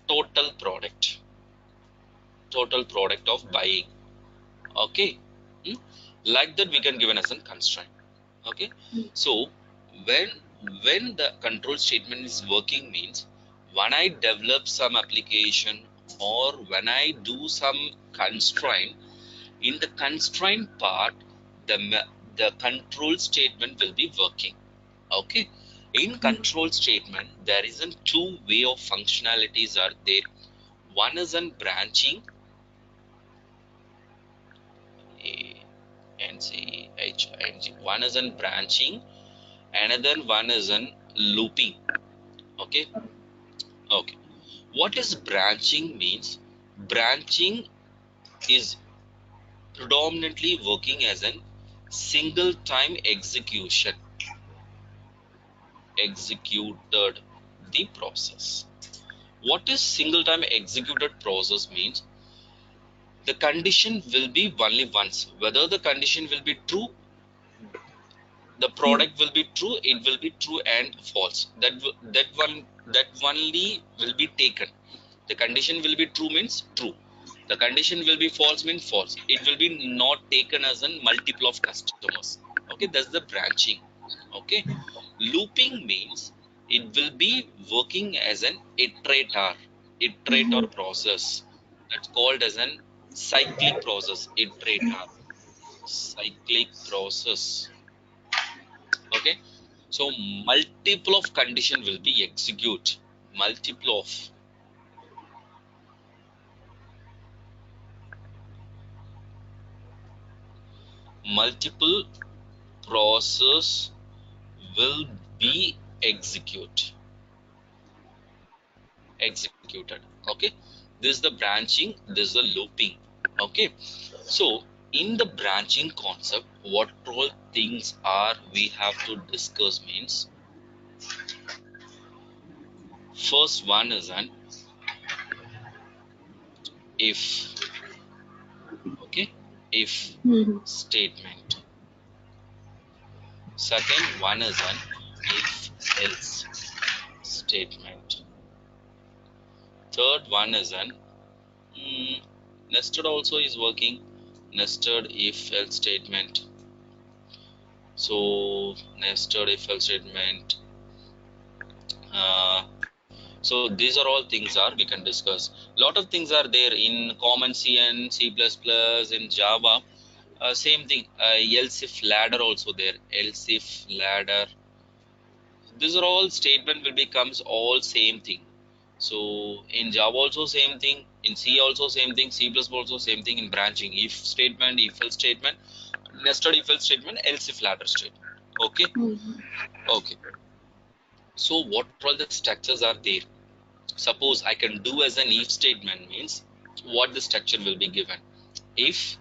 total product of buying. Okay. Hmm? Like that we can given as a constraint. Okay, so when the control statement is working means when I develop some application or when I do some constraint, in the constraint part the control statement will be working. Okay, in control statement there is a two way of functionalities are there. One is in branching, one is in branching, another one is in looping. Okay, okay, what is branching means? Branching is predominantly working as an single time executed the process. What is single time executed process means? The condition will be only once, whether the condition will be true, the product will be true, it will be true and false, that only will be taken. The condition will be true means true, the condition will be false means false, it will be not taken as a multiple of customers. Okay, that's the branching. Okay, looping means it will be working as an iterator process, that's called as an cyclic process, cyclic process. Okay, so multiple of condition will be execute, multiple of multiple process will be executed. Okay, this is the branching, this is the looping. Okay, so in the branching concept, what all things are we have to discuss means, first one is an if. Okay, if statement. Second one is an if else statement. Third one is an nested also is working, nested if else statement. So nested if else statement. So these are all things are we can discuss. Lot of things are there in common C and C++ in Java. Same thing, else if ladder also there, else if ladder. These are all statement will becomes all same thing. So in Java also same thing, in C also same thing, C++ also same thing in branching. If statement, if else statement, nested if else statement, else if ladder statement. Okay. Okay. So what all the structures are there? Suppose I can do as an if statement means what the structure will be given. If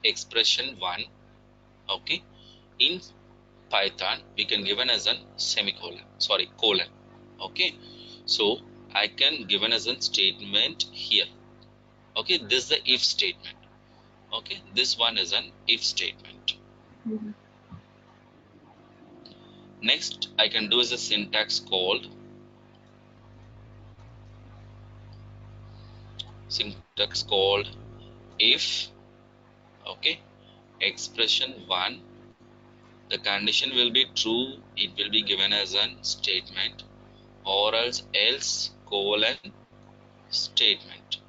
expression 1, okay, in Python we can given as an semicolon, sorry, colon. Okay, so I can given as a statement here. Okay, this is the if statement. Okay, this one is an if statement. Next I can do is a syntax called if, okay, expression 1, the condition will be true, it will be given as an statement, or else colon statement.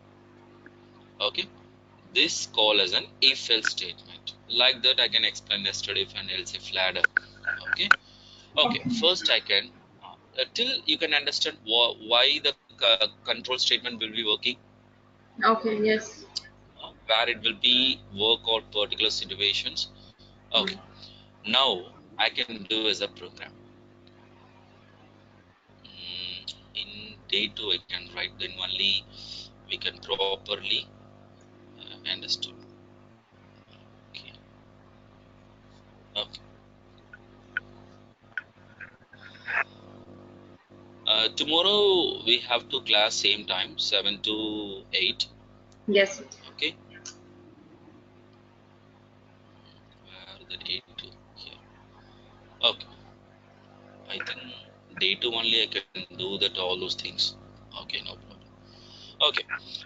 Okay, this call as an if else statement. Like that I can explain nested if and else if ladder. Okay. Okay, first I can till you can understand why the control statement will be working, Okay, yes. where it will be work or particular situations. Okay, now I can do as a program. In day 2 I can write, then only we can properly understood. Okay. Okay. Tomorrow we have to class same time 7 to 8. Yes. Okay, where the day 2 here. Okay, I think day 2 only I can do that all those things. Okay, no problem. Okay,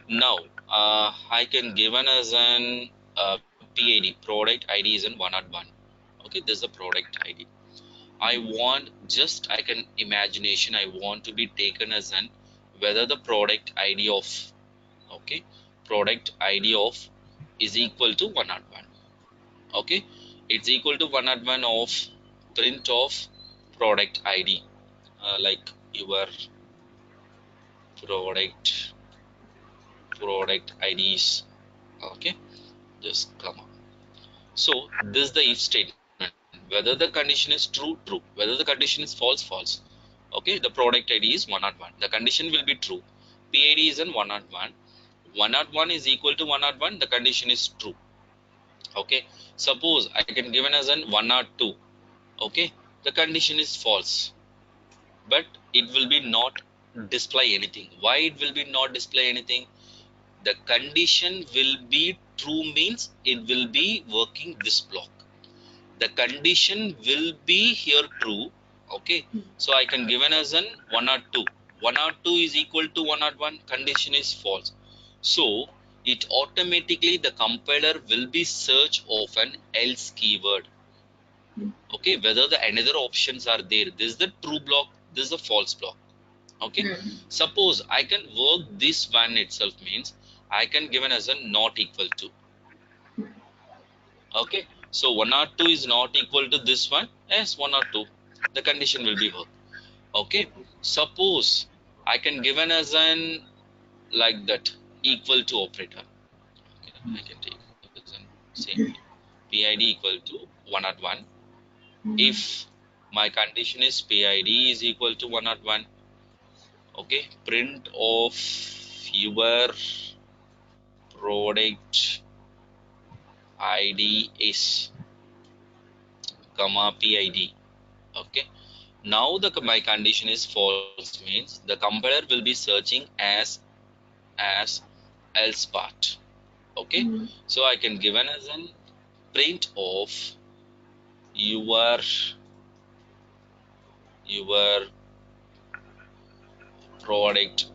now I can given as an PID, product ID is in 101. Okay, this is a product ID. I want just I can imagination I want to be taken as an whether the product ID of, okay, product ID of is equal to 101. Okay, it's equal to 101 of print of product ID, like your product IDs. Okay, just come on. So this is the if statement, whether the condition is true, whether the condition is false. Okay, the product ID is 101, the condition will be true, PID is in 101, 101 is equal to 101, the condition is true. Okay, suppose I can given as an 102. Okay, the condition is false, but it will be not display anything. Why it will be not display anything? The condition will be true means it will be working this block. The condition will be here true. Okay, so I can given as an 102. 102 is equal to 101, condition is false. So it automatically the compiler will be search of an else keyword. Okay, whether the another options are there, this is the true block, this is the false block. Okay, suppose I can work this one itself means I can given as a not equal to. Okay, so 102 is not equal to this one, yes, 102, the condition will be work. Okay, suppose I can given as an like that equal to operator. Okay, I can take as an same way, PID equal to 101. If my condition is PID is equal to 101, okay, print of your product ID is comma PID. Okay, now the my condition is false means the compiler will be searching as else part. Okay, so I can given as an print of your product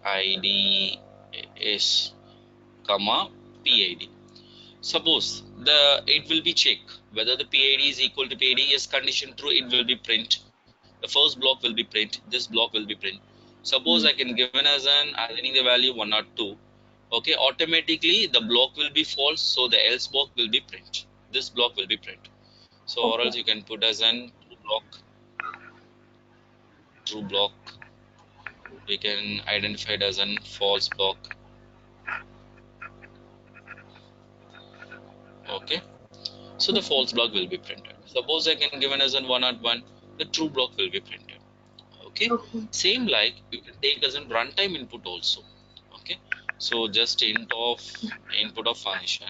ID is comma PID. Suppose the it will be check whether the PID is equal to PID. Yes, condition true, it will be print. The first block will be print. This block will be print. Suppose I can given as an assigning the value 102. Okay, automatically the block will be false, so the else block will be print. This block will be print. So or else Okay. you can put as an true block. We can identify it as an false block. Okay, so the false block will be printed. Suppose I can given as an 101, the true block will be printed. Okay, Okay. same like you can take as a runtime input also. Okay, so just input of function,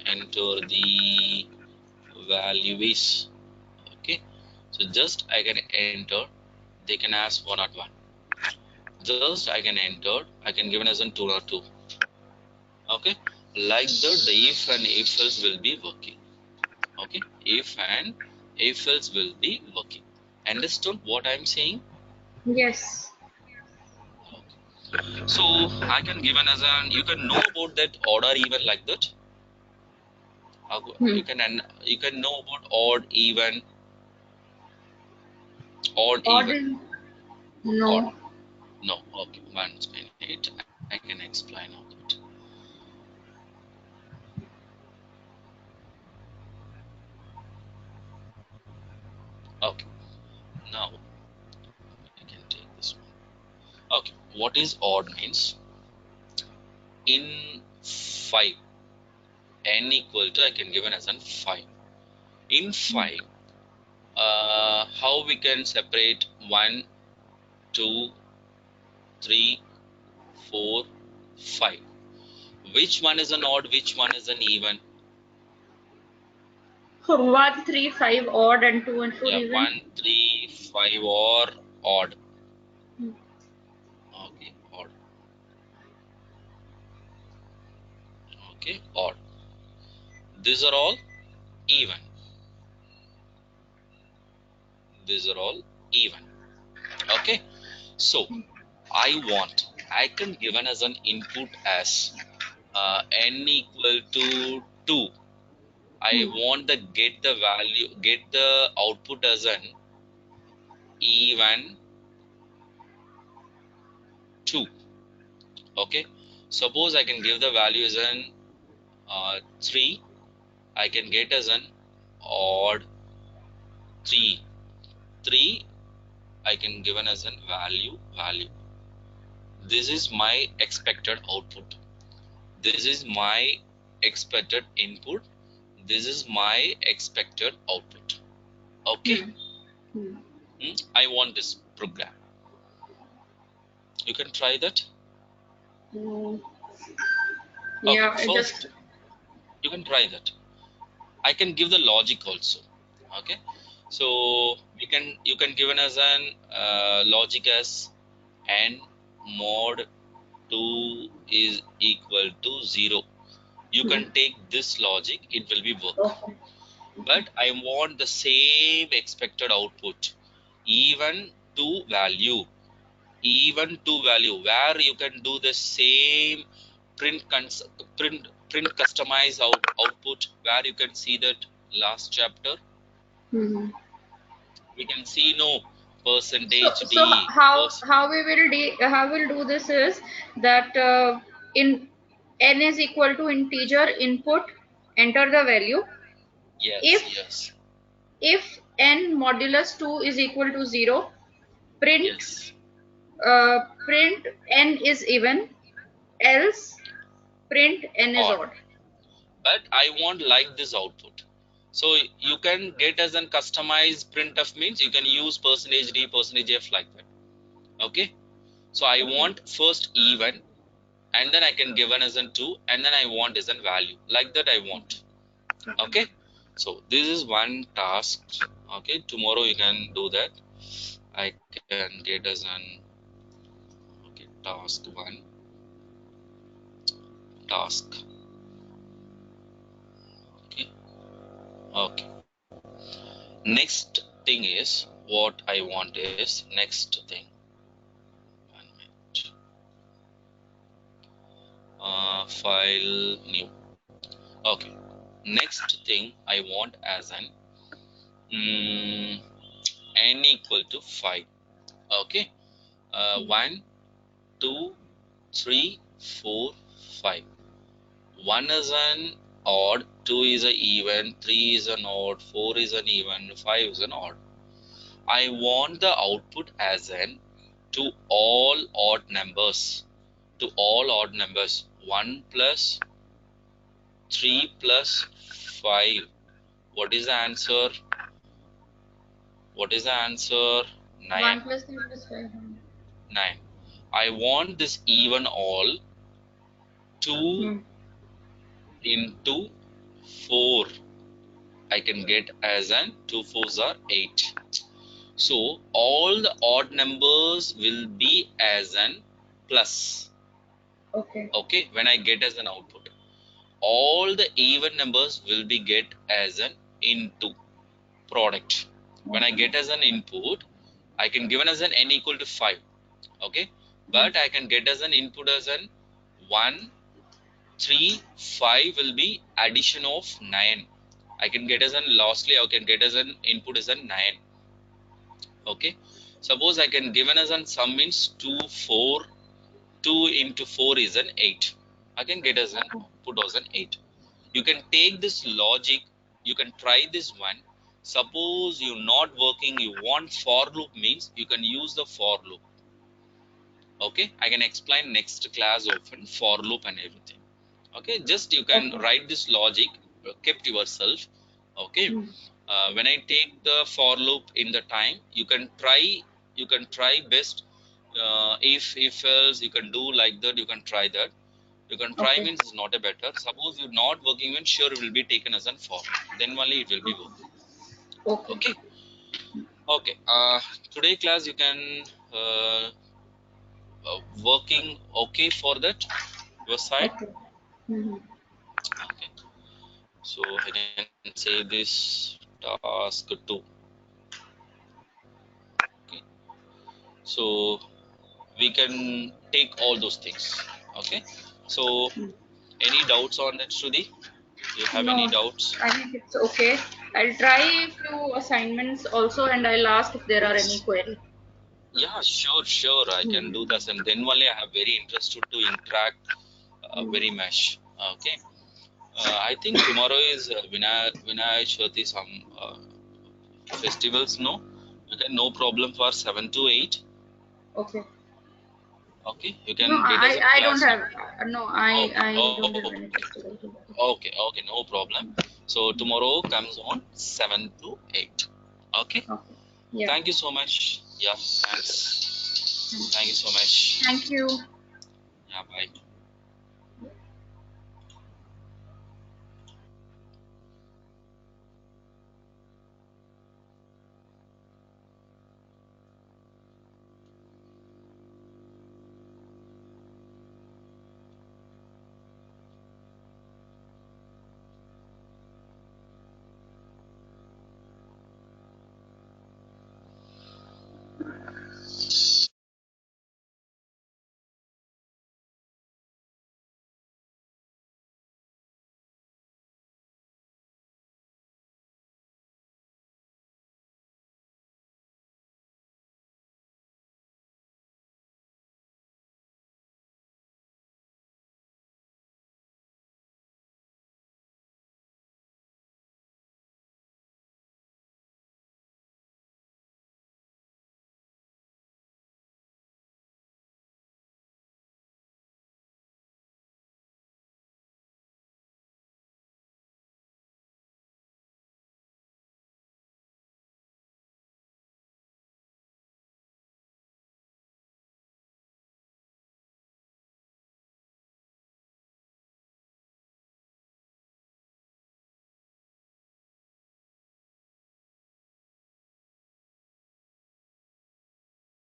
enter the value is. Okay, so just I can enter, they can ask 101. Just I can enter, I can given as an 202. Okay, like that the if and if else will be working. Okay, if and if else will be working. Understood what I'm saying? Yes. So I can given as an, you can know about that order even like that. Hmm. You can know about odd even. Odd. Odd. No. No. Okay, 1 minute. I can explain all that. Okay. Now I can take this one. Okay. What is odd means? In 5, n equal to I can given as an 5. In 5, how we can separate 1, 2, 3, 4, 5? Which one is an odd, which one is an even? 1, 3, 5 odd and 2 and 4 Yeah, even. 1, 3, 5 or odd. Hmm. Okay, odd. Okay, odd. These are all even. These are all even. Okay, so I can given as an input as n equal to 2. I Hmm. want the get the output as an even 2. Okay, suppose I can give the value as an 3. I can get as an odd 3. 3 I can given as an value. This is my expected output. This is my expected input. This is my expected output. Okay. Hmm. Hmm. I want this program. You can try that. Hmm. Okay, Yeah, I first just. you can try that. I can give the logic also. Okay, so you can given as an logic as n mod 2 is equal to 0. You Hmm. can take this logic, it will be work. Okay. But I want the same expected output, even to value, where you can do the same print customize output, where you can see that last chapter Hmm. we can see no So, percentage so d how we will how we'll do this is that in n is equal to integer input, enter the value. yes, If yes, n modulus 2 is equal to 0, print yes, print n is even, else print n is odd. odd. But I want like this output. So you can get as an customized printf means you can use percentage d percentage f like that. Okay, so I Okay. want first even, and then I can give an as an 2, and then I want as a value like that I want. Okay. Okay, so this is one task. Okay, tomorrow you can do that. I can get as an, okay, task 1, task. Okay, okay, next thing is what I want is next thing. 1 minute. File new. Okay, next thing I want as an n equal to 5. Okay, 1, 2, 3, 4, 5. 1 is an odd, 2 is an even, 3 is an odd, 4 is an even, 5 is an odd. I want the output as an to all odd numbers. To all odd numbers. 1 plus 3 plus 5. What is the answer? What is the answer? 1 9. plus 3 plus 5. 9. I want this even all 2 into 4. I can get as an 2 4s are 8. So all the odd numbers will be as an plus. Okay. Okay, when I get as an output. All the even numbers will be get as an into product. When I get as an input, I can given as an n equal to 5. Okay, but I can get as an input as an 1, 3, 5 will be addition of 9. I can get as an lastly I can get as an input as a 9. Okay, suppose I can given as an sum means 2 4, 2 into 4 is an 8. I can get as an put as an 8. You can take this logic, you can try this one. Suppose you're not working, you want for loop means you can use the for loop. Okay, I can explain next class often for loop and everything. Okay, just you can Okay. write this logic, kept yourself. Okay, when I take the for loop in the time, you can try best. If else you can do like that, you can try that. You can try Okay. means it's not a better. Suppose you're not working, then sure it will be taken as a for. Then only it will be working. Okay. Okay. Okay. Today class you can working okay for that your side. Okay. Mm-hmm. Okay. So I can say this task 2. Okay. So we can take all those things. Okay. So any doubts on that, Shruti? You have any No, doubts? I think it's okay. I'll try a few assignments also and I'll ask if there are any Yes. queries. Yeah, sure. I can do that, and then only I have very interested to interact very much. Okay. I think tomorrow is Vinay Chavithi, some festivals. No, okay, no problem for 7 to 8. Okay. Okay, you No, can get as a I don't class. No. have, no, I don't have any Okay. festival. Okay, no problem. So tomorrow comes on 7 to 8. Okay. Okay. Yeah. Thank you so much. Yeah, thanks. Thank you so much. Thank you. Yeah, bye.